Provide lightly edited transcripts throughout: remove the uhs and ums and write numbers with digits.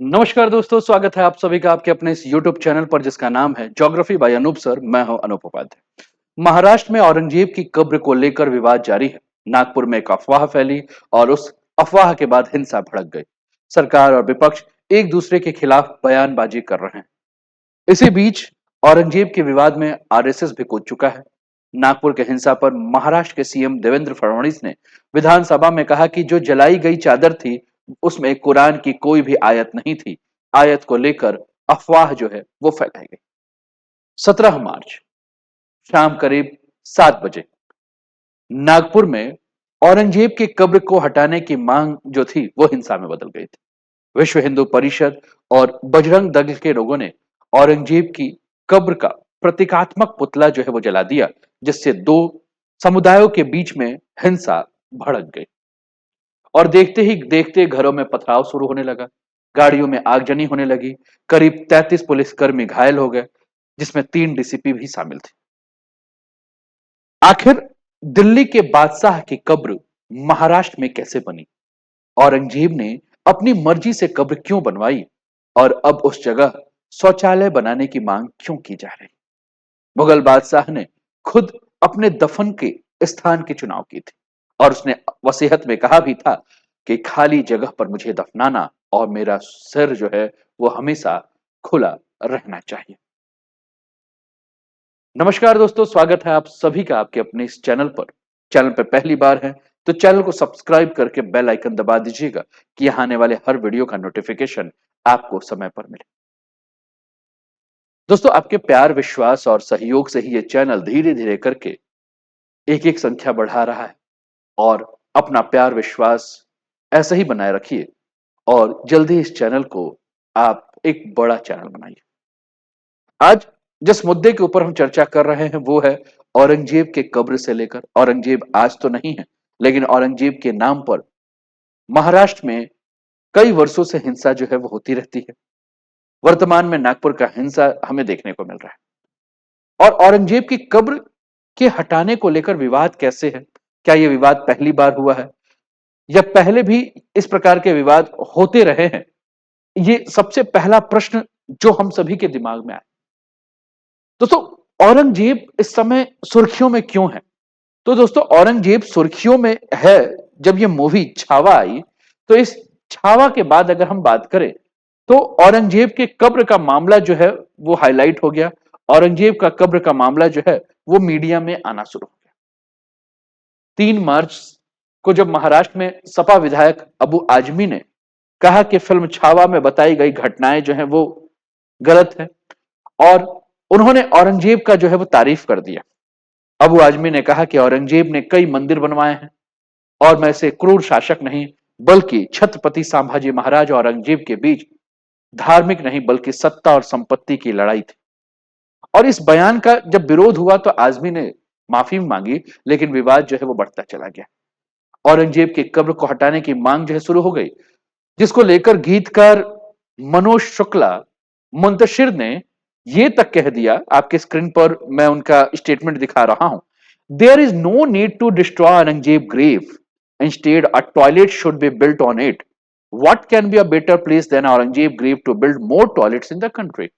नमस्कार दोस्तों, स्वागत है आप सभी का आपके अपने इस YouTube चैनल पर जिसका नाम है ज्योग्राफी बाय अनूप सर। मैं हूं अनूप उपाध्याय। महाराष्ट्र में औरंगजेब की कब्र को लेकर विवाद जारी है। नागपुर में एक अफवाह फैली और उस अफवाह के बाद हिंसा भड़क गई। सरकार और विपक्ष एक दूसरे के खिलाफ बयानबाजी कर रहे हैं। इसी बीच औरंगजेब के विवाद में आरएसएस भी कूद चुका है। नागपुर के हिंसा पर महाराष्ट्र के सीएम देवेंद्र फडणवीस ने विधानसभा में कहा कि जो जलाई गई चादर थी उसमें कुरान की कोई भी आयत नहीं थी। आयत को लेकर अफवाह जो है वो फैलाई गई। 17 मार्च शाम करीब 7 बजे नागपुर में औरंगजेब की कब्र को हटाने की मांग जो थी वो हिंसा में बदल गई थी। विश्व हिंदू परिषद और बजरंग दल के लोगों ने औरंगजेब की कब्र का प्रतीकात्मक पुतला जो है वो जला दिया, जिससे दो समुदायों के बीच में हिंसा भड़क गई। और देखते ही देखते घरों में पथराव शुरू होने लगा। गाड़ियों में आगजनी होने लगी। करीब 33 पुलिसकर्मी घायल हो गए, जिसमें 3 डीसीपी भी शामिल थे। आखिर दिल्ली के बादशाह की कब्र महाराष्ट्र में कैसे बनी? औरंगजेब ने अपनी मर्जी से कब्र क्यों बनवाई और अब उस जगह शौचालय बनाने की मांग क्यों की जा रही? मुगल बादशाह ने खुद अपने दफन के स्थान के चुनाव की थी और उसने वसीयत में कहा भी था कि खाली जगह पर मुझे दफनाना और मेरा सिर जो है वो हमेशा खुला रहना चाहिए। नमस्कार दोस्तों, स्वागत है आप सभी का आपके अपने इस चैनल पर। चैनल पर पहली बार है तो चैनल को सब्सक्राइब करके बेल आइकन दबा दीजिएगा कि यहाँ आने वाले हर वीडियो का नोटिफिकेशन आपको समय पर मिले। दोस्तों, आपके प्यार, विश्वास और सहयोग से ही ये चैनल धीरे धीरे करके एक एक संख्या बढ़ा रहा है। और अपना प्यार, विश्वास ऐसे ही बनाए रखिए और जल्दी इस चैनल को आप एक बड़ा चैनल बनाइए। आज जिस मुद्दे के ऊपर हम चर्चा कर रहे हैं वो है औरंगजेब के कब्र से लेकर, औरंगजेब आज तो नहीं है लेकिन औरंगजेब के नाम पर महाराष्ट्र में कई वर्षों से हिंसा जो है वो होती रहती है। वर्तमान में नागपुर का हिंसा हमें देखने को मिल रहा है। और औरंगजेब की कब्र के हटाने को लेकर विवाद कैसे है? क्या यह विवाद पहली बार हुआ है या पहले भी इस प्रकार के विवाद होते रहे हैं? ये सबसे पहला प्रश्न जो हम सभी के दिमाग में आया। दोस्तों, औरंगजेब इस समय सुर्खियों में क्यों है? तो दोस्तों, औरंगजेब सुर्खियों में है जब ये मूवी छावा आई। तो इस छावा के बाद अगर हम बात करें तो औरंगजेब के कब्र का मामला जो है वो हाईलाइट हो गया। औरंगजेब का कब्र का मामला जो है वो मीडिया में आना शुरू हो गया। 3 मार्च को जब महाराष्ट्र में सपा विधायक अबू आजमी ने कहा कि फिल्म छावा में बताई गई घटनाएं जो है वो गलत है और उन्होंने औरंगजेब का जो है वो तारीफ कर दिया। अबू आजमी ने कहा कि औरंगजेब ने कई मंदिर बनवाए हैं और मैं से क्रूर शासक नहीं बल्कि छत्रपति संभाजी महाराज और औरंगजेब के बीच धार्मिक नहीं बल्कि सत्ता और संपत्ति की लड़ाई थी। और इस बयान का जब विरोध हुआ तो आजमी ने माफी मांगी, लेकिन विवाद जो है वो बढ़ता चला गया। औरंगजेब की कब्र को हटाने की मांग जो है शुरू हो गई, जिसको लेकर गीतकार मनोज शुक्ला मुंतशिर ने ये तक कह दिया, आपके स्क्रीन पर मैं उनका स्टेटमेंट दिखा रहा हूं। There is no need to destroy Aurangzeb grave, instead a toilet should be built on it. What can be a better place than Aurangzeb grave to build more toilets in the country.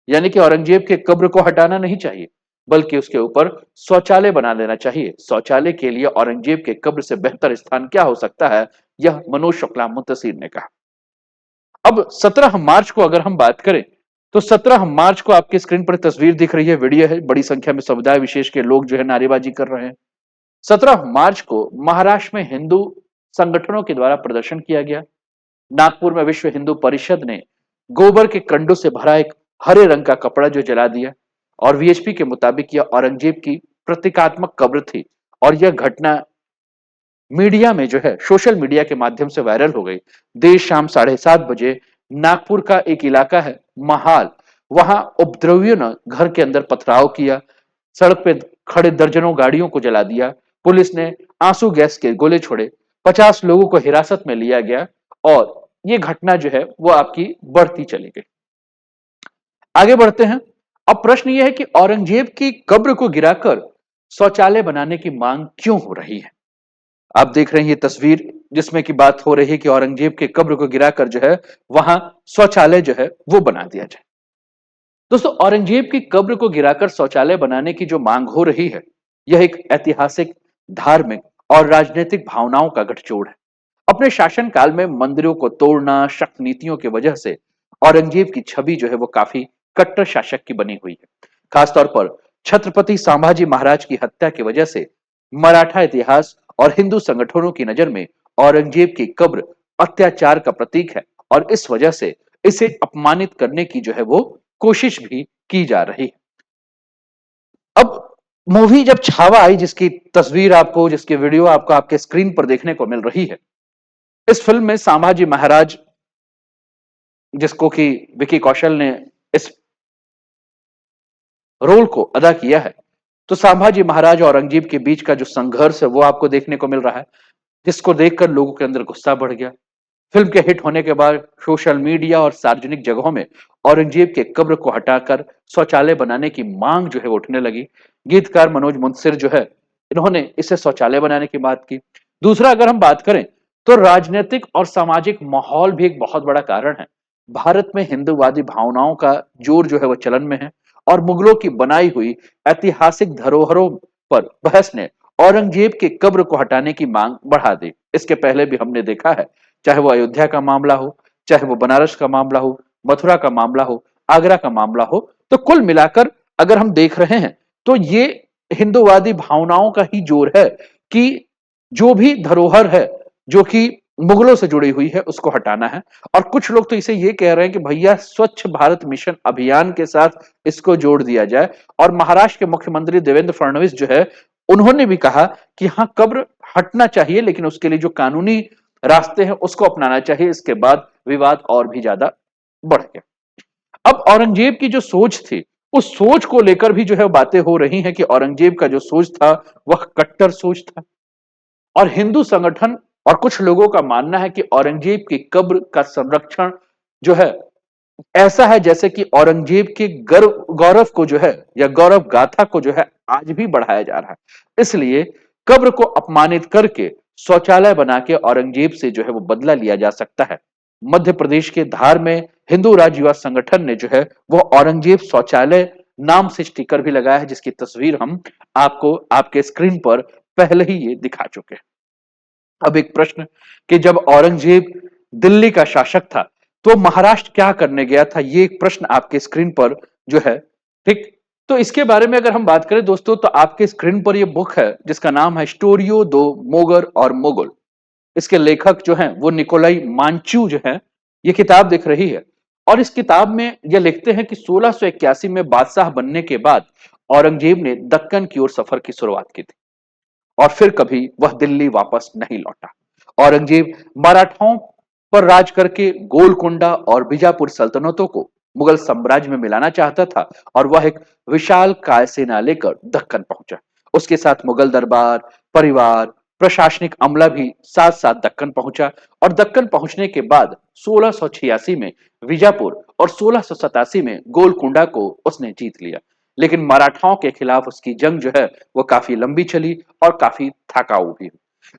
यानी कि औरंगजेब के कब्र को हटाना नहीं चाहिए बल्कि उसके ऊपर शौचालय बना लेना चाहिए। शौचालय के लिए औरंगजेब के कब्र से बेहतर स्थान क्या हो सकता है, यह मनोज शुक्ला मुंतशिर ने कहा। अब 17 मार्च को अगर हम बात करें तो 17 मार्च को आपकी स्क्रीन पर तस्वीर दिख रही है, वीडियो है। बड़ी संख्या में समुदाय विशेष के लोग जो है नारेबाजी कर रहे हैं। 17 मार्च को महाराष्ट्र में हिंदू संगठनों के द्वारा प्रदर्शन किया गया। नागपुर में विश्व हिंदू परिषद ने गोबर के कंडों से भरा एक हरे रंग का कपड़ा जो जला दिया और वीएचपी के मुताबिक यह औरंगजेब की प्रतीकात्मक कब्र थी। और यह घटना मीडिया में जो है सोशल मीडिया के माध्यम से वायरल हो गई। देर शाम 7:30 बजे नागपुर का एक इलाका है महाल, वहां उपद्रवियों ने घर के अंदर पथराव किया, सड़क पे खड़े दर्जनों गाड़ियों को जला दिया। पुलिस ने आंसू गैस के गोले छोड़े, 50 लोगों को हिरासत में लिया गया और ये घटना जो है वो आपकी बढ़ती चली गई। आगे बढ़ते हैं। अब प्रश्न यह है कि औरंगजेब की कब्र को गिराकर शौचालय बनाने की मांग क्यों हो रही है? आप देख रहे हैं ये तस्वीर, जिसमें की बात हो रही है कि औरंगजेब के कब्र को गिराकर जो है वहां शौचालय जो है वो बना दिया जाए। दोस्तों, औरंगजेब की कब्र को गिराकर शौचालय बनाने की जो मांग हो रही है, यह एक ऐतिहासिक, धार्मिक और राजनीतिक भावनाओं का गठजोड़ है। अपने शासन काल में मंदिरों को तोड़ना, शक नीतियों की वजह से औरंगजेब की छवि जो है वो काफी कट्टर शासक की बनी हुई है। खासतौर पर छत्रपति संभाजी महाराज की हत्या की वजह से मराठा इतिहास और हिंदू संगठनों की नजर में औरंगजेब की कब्र अत्याचार का प्रतीक है, और इस वजह से इसे अपमानित करने की जो है वो कोशिश भी की जा रही है। अब मूवी जब छावा आई, जिसकी तस्वीर आपको, जिसकी वीडियो आपको आपके स्क्रीन पर देखने को मिल रही है, इस फिल्म में संभाजी महाराज, जिसको कि विकी कौशल ने इस रोल को अदा किया है, तो संभाजी महाराज और औरंगजेब के बीच का जो संघर्ष है वो आपको देखने को मिल रहा है, जिसको देखकर लोगों के अंदर गुस्सा बढ़ गया। फिल्म के हिट होने के बाद सोशल मीडिया और सार्वजनिक जगहों में औरंगजेब के कब्र को हटाकर शौचालय बनाने की मांग जो है उठने लगी। गीतकार मनोज मुंसिर जो है, इन्होंने इसे शौचालय बनाने की बात की। दूसरा, अगर हम बात करें तो राजनीतिक और सामाजिक माहौल भी एक बहुत बड़ा कारण है। भारत में हिंदूवादी भावनाओं का जोर जो है वो चलन में है, और मुगलों की बनाई हुई ऐतिहासिक धरोहरों पर बहस ने औरंगजेब के कब्र को हटाने की मांग बढ़ा दी। इसके पहले भी हमने देखा है, चाहे वो अयोध्या का मामला हो, चाहे वो बनारस का मामला हो, मथुरा का मामला हो, आगरा का मामला हो, तो कुल मिलाकर अगर हम देख रहे हैं तो ये हिंदूवादी भावनाओं का ही जोर है कि जो भी धरोहर है जो कि मुगलों से जुड़ी हुई है उसको हटाना है। और कुछ लोग तो इसे ये कह रहे हैं कि भैया स्वच्छ भारत मिशन अभियान के साथ इसको जोड़ दिया जाए। और महाराष्ट्र के मुख्यमंत्री देवेंद्र फडणवीस जो है, उन्होंने भी कहा कि हाँ, कब्र हटना चाहिए, लेकिन उसके लिए जो कानूनी रास्ते हैं उसको अपनाना चाहिए। इसके बाद विवाद और भी ज्यादा बढ़ गया। अब औरंगजेब की जो सोच थी, उस सोच को लेकर भी जो है बातें हो रही हैं कि औरंगजेब का जो सोच था वह कट्टर सोच था। और हिंदू संगठन और कुछ लोगों का मानना है कि औरंगजेब की कब्र का संरक्षण जो है ऐसा है जैसे कि औरंगजेब के गर्व गौरव को जो है, या गौरव गाथा को जो है आज भी बढ़ाया जा रहा है। इसलिए कब्र को अपमानित करके शौचालय बना के औरंगजेब से जो है वो बदला लिया जा सकता है। मध्य प्रदेश के धार में हिंदू राज्य युवा संगठन ने जो है वो औरंगजेब शौचालय नाम से स्टिकर भी लगाया है, जिसकी तस्वीर हम आपको आपके स्क्रीन पर पहले ही ये दिखा चुके हैं। अब एक प्रश्न कि जब औरंगजेब दिल्ली का शासक था तो महाराष्ट्र क्या करने गया था, ये एक प्रश्न आपके स्क्रीन पर जो है, ठीक। तो इसके बारे में अगर हम बात करें दोस्तों, तो आपके स्क्रीन पर ये बुक है जिसका नाम है स्टोरियो दो मोगर और मुगल। इसके लेखक जो हैं वो निकोलाई मांचू जो है, ये किताब दिख रही है। और इस किताब में ये लिखते हैं कि 1681 में बादशाह बनने के बाद औरंगजेब ने दक्कन की ओर सफर की शुरुआत की थी, और फिर कभी वह दिल्ली वापस नहीं लौटा। औरंगजेब मराठाओं पर राज करके गोलकुंडा और बीजापुर सल्तनतों को मुगल साम्राज्य में मिलाना चाहता था, और वह एक विशाल काय सेना लेकर दक्कन पहुंचा। उसके साथ मुगल दरबार, परिवार, प्रशासनिक अमला भी साथ साथ दक्कन पहुंचा। और दक्कन पहुंचने के बाद 1686 में बीजापुर और 1687 में गोलकुंडा को उसने जीत लिया। लेकिन मराठाओं के खिलाफ उसकी जंग जो है वो काफी लंबी चली और काफी थकाऊ भी।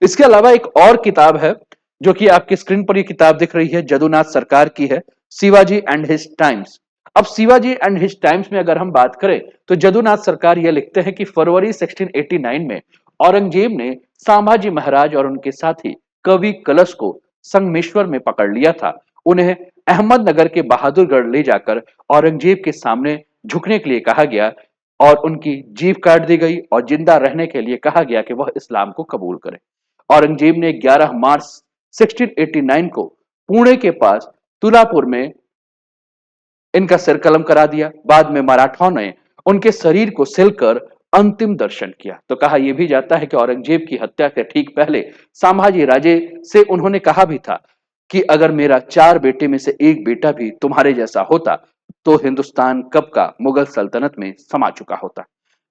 इसके अलावा एक और किताब है जो कि आपकी स्क्रीन पर ये किताब दिख रही है, जदुनाथ सरकार की है, शिवाजी एंड हिज टाइम्स। अब शिवाजी एंड हिज टाइम्स में अगर हम बात करें तो जदुनाथ सरकार ये लिखते हैं कि फरवरी 1689 में औरंगजेब ने संभाजी महाराज और उनके साथी कवि कलश को संगमेश्वर में पकड़ लिया था। उन्हें अहमदनगर के बहादुरगढ़ ले जाकर औरंगजेब के सामने झुकने के लिए कहा गया, और उनकी जीभ काट दी गई, और जिंदा रहने के लिए कहा गया कि वह इस्लाम को कबूल करें। औरंगजेब ने 11 मार्च 1689 को पुणे के पास तुलापुर में इनका सिर कलम करा दिया। बाद में मराठाओं ने उनके शरीर को सिलकर अंतिम दर्शन किया। तो कहा यह भी जाता है कि औरंगजेब की हत्या के ठीक पहले संभाजी राजे से उन्होंने कहा भी था कि अगर मेरा 4 बेटे में से एक बेटा भी तुम्हारे जैसा होता तो हिंदुस्तान कब का मुगल सल्तनत में समा चुका होता।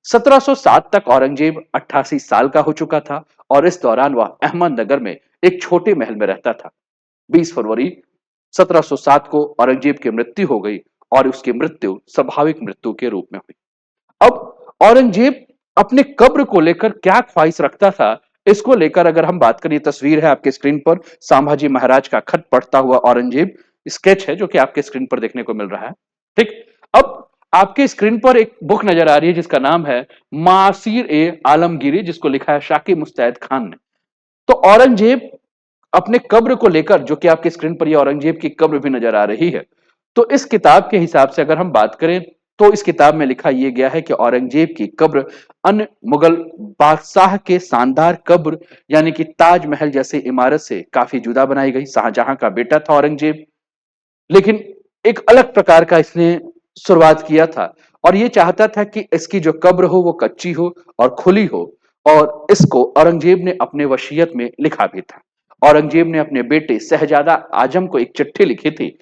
1707 तक औरंगजेब 88 साल का हो चुका था, और इस दौरान वह अहमदनगर में एक छोटे महल में रहता था। 20 फरवरी 1707 को औरंगजेब की मृत्यु हो गई, और उसकी मृत्यु स्वाभाविक मृत्यु के रूप में हुई। अब औरंगजेब अपने कब्र को लेकर क्या ख्वाहिश रखता था, इसको लेकर अगर हम बात करें, ये तस्वीर है आपके स्क्रीन पर, संभाजी महाराज का खत पढ़ता हुआ औरंगजेब, स्केच है जो कि आपके स्क्रीन पर देखने को मिल रहा है। ठीक। अब आपके स्क्रीन पर एक बुक नजर आ रही है जिसका नाम है मासीर ए आलमगीरी, जिसको लिखा है शाकिर मुस्तैद खान ने। तो औरंगजेब अपने कब्र को लेकर, जो कि आपके स्क्रीन पर ये औरंगजेब की कब्र भी नजर आ रही है, तो इस किताब के हिसाब से अगर हम बात करें तो इस किताब में लिखा यह गया है कि औरंगजेब की कब्र अन्य मुगल बादशाह के शानदार कब्र यानी कि ताजमहल जैसे इमारत से काफी जुदा बनाई गई। शाहजहां का बेटा था औरंगजेब, लेकिन एक अलग प्रकार का इसने शुरुआत किया था और ये चाहता था कि इसकी जो कब्र हो वो कच्ची हो और खुली हो, और इसको औरंगजेब ने अपने वसीयत में लिखा भी था। औरंगजेब ने अपने बेटे शहजादा आजम को एक चिट्ठी लिखी थी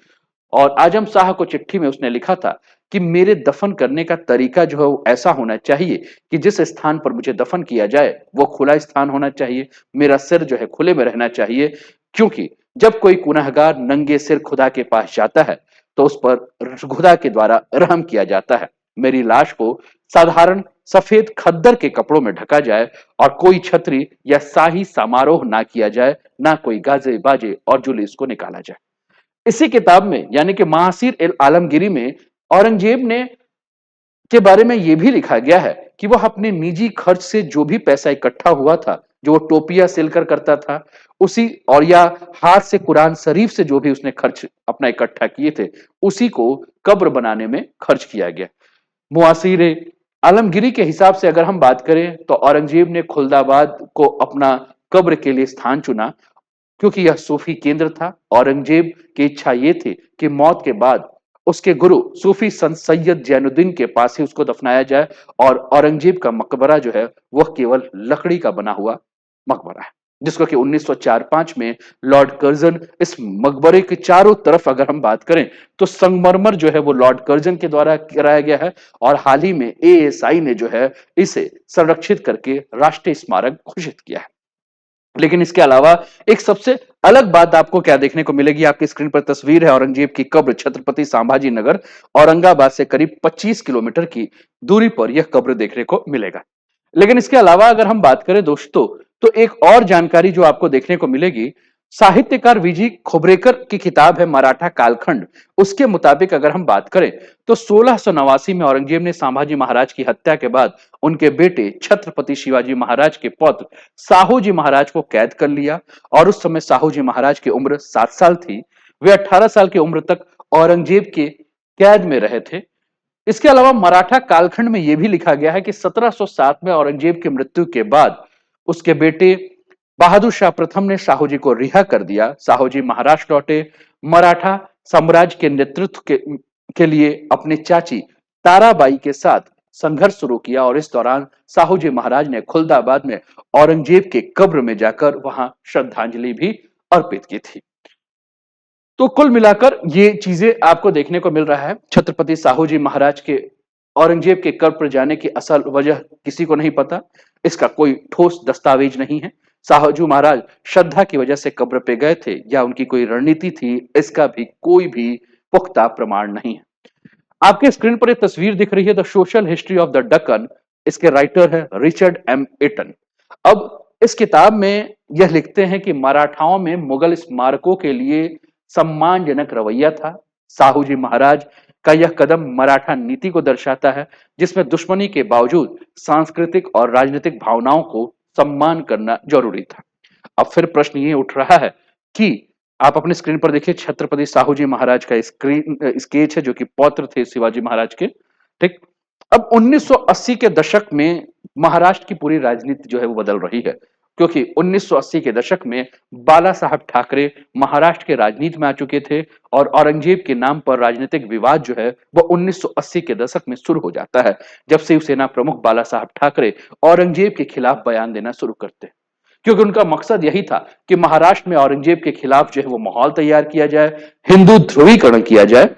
और आजम शाह को चिट्ठी में उसने लिखा था कि मेरे दफन करने का तरीका जो है वो ऐसा होना चाहिए कि जिस स्थान पर मुझे दफन किया जाए वो खुला स्थान होना चाहिए, मेरा सिर जो है खुले में रहना चाहिए, क्योंकि जब कोई गुनहगार नंगे सिर खुदा के पास जाता है तो उस पर खुदा के द्वारा रहम किया जाता है। मेरी लाश को साधारण सफेद खद्दर के कपड़ों में ढका जाए और कोई छतरी या शाही समारोह ना किया जाए, ना कोई गाजे बाजे और जुलूस को निकाला जाए। इसी किताब में यानी कि महासिर एल आलमगीरी में औरंगजेब ने के बारे में यह भी लिखा गया है कि वह अपने निजी खर्च से जो भी पैसा इकट्ठा हुआ था, जो वो टोपियां सिलकर करता था, उसी और या हाथ से कुरान शरीफ से जो भी उसने खर्च अपना इकट्ठा किए थे, उसी को कब्र बनाने में खर्च किया गया। मुआसिर आलमगीरी के हिसाब से अगर हम बात करें तो औरंगजेब ने खुलदाबाद को अपना कब्र के लिए स्थान चुना क्योंकि यह सूफी केंद्र था। औरंगजेब की इच्छा यह थी कि मौत के बाद उसके गुरु सूफी संत सैयद जैनुद्दीन के पास ही उसको दफनाया जाए, और औरंगजेब का मकबरा जो है वह केवल लकड़ी का बना हुआ मकबरा है, जिसको कि 1904-5 में लॉर्ड कर्जन इस मकबरे के चारों तरफ अगर हम बात करें तो संगमरमर जो है वो लॉर्ड कर्जन के द्वारा कराया गया है, और हाल ही में एएसआई ने जो है इसे संरक्षित करके राष्ट्रीय स्मारक घोषित किया है। लेकिन इसके अलावा एक सबसे अलग बात आपको क्या देखने को मिलेगी, आपकी स्क्रीन पर तस्वीर है औरंगजेब की कब्र, छत्रपति संभाजी नगर औरंगाबाद से करीब 25 किलोमीटर की दूरी पर यह कब्र देखने को मिलेगा। लेकिन इसके अलावा अगर हम बात करें दोस्तों, तो एक और जानकारी जो आपको देखने को मिलेगी, साहित्यकार वीजी खोबरेकर की किताब है मराठा कालखंड, उसके मुताबिक अगर हम बात करें तो 1689 में औरंगजेब ने संभाजी महाराज की हत्या के बाद उनके बेटे छत्रपति शिवाजी महाराज के पौत्र साहू महाराज को कैद कर लिया, और उस समय साहू महाराज की उम्र 7 साल थी। वे 18 साल की उम्र तक औरंगजेब के कैद में रहे थे। इसके अलावा मराठा कालखंड में यह भी लिखा गया है कि 1707 में औरंगजेब की मृत्यु के बाद उसके बेटे बहादुर शाह प्रथम ने साहू जी को रिहा कर दिया। साहू जी महाराष्ट्र लौटे, मराठा साम्राज्य के नेतृत्व के लिए अपनी चाची ताराबाई के साथ संघर्ष शुरू किया, और इस दौरान साहू जी महाराज ने खुलदाबाद में औरंगजेब के कब्र में जाकर वहां श्रद्धांजलि भी अर्पित की थी। तो कुल मिलाकर ये चीजें आपको देखने को मिल रहा है। छत्रपति साहू जी महाराज के औरंगजेब के कब्र पर जाने की असल वजह किसी को नहीं पता, इसका कोई ठोस दस्तावेज नहीं है। साहू महाराज श्रद्धा की वजह से कब्र पे गए थे या उनकी कोई रणनीति थी, इसका भी कोई भी पुख्ता प्रमाण नहीं है। आपके स्क्रीन पर एक तस्वीर दिख रही है, the social history of the Deccan. इसके राइटर है रिचर्ड एम एटन। अब इस किताब में यह लिखते हैं कि मराठाओं में मुगल स्मारकों के लिए सम्मानजनक रवैया था। साहू जी महाराज का यह कदम मराठा नीति को दर्शाता है, जिसमें दुश्मनी के बावजूद सांस्कृतिक और राजनीतिक भावनाओं को सम्मान करना जरूरी था। अब फिर प्रश्न ये उठ रहा है कि आप अपने स्क्रीन पर देखिए, छत्रपति साहू जी महाराज का स्क्रीन स्केच है जो कि पौत्र थे शिवाजी महाराज के। ठीक। अब 1980 के दशक में महाराष्ट्र की पूरी राजनीति जो है वो बदल रही है, क्योंकि 1980 के दशक में बाला साहब ठाकरे महाराष्ट्र के राजनीति में आ चुके थे, और औरंगजेब के नाम पर राजनीतिक विवाद जो है वो 1980 के दशक में शुरू हो जाता है, जब शिवसेना प्रमुख बाला साहब ठाकरे औरंगजेब के खिलाफ बयान देना शुरू करते हैं, क्योंकि उनका मकसद यही था कि महाराष्ट्र में औरंगजेब के खिलाफ जो है वो माहौल तैयार किया जाए, हिंदू ध्रुवीकरण किया जाए,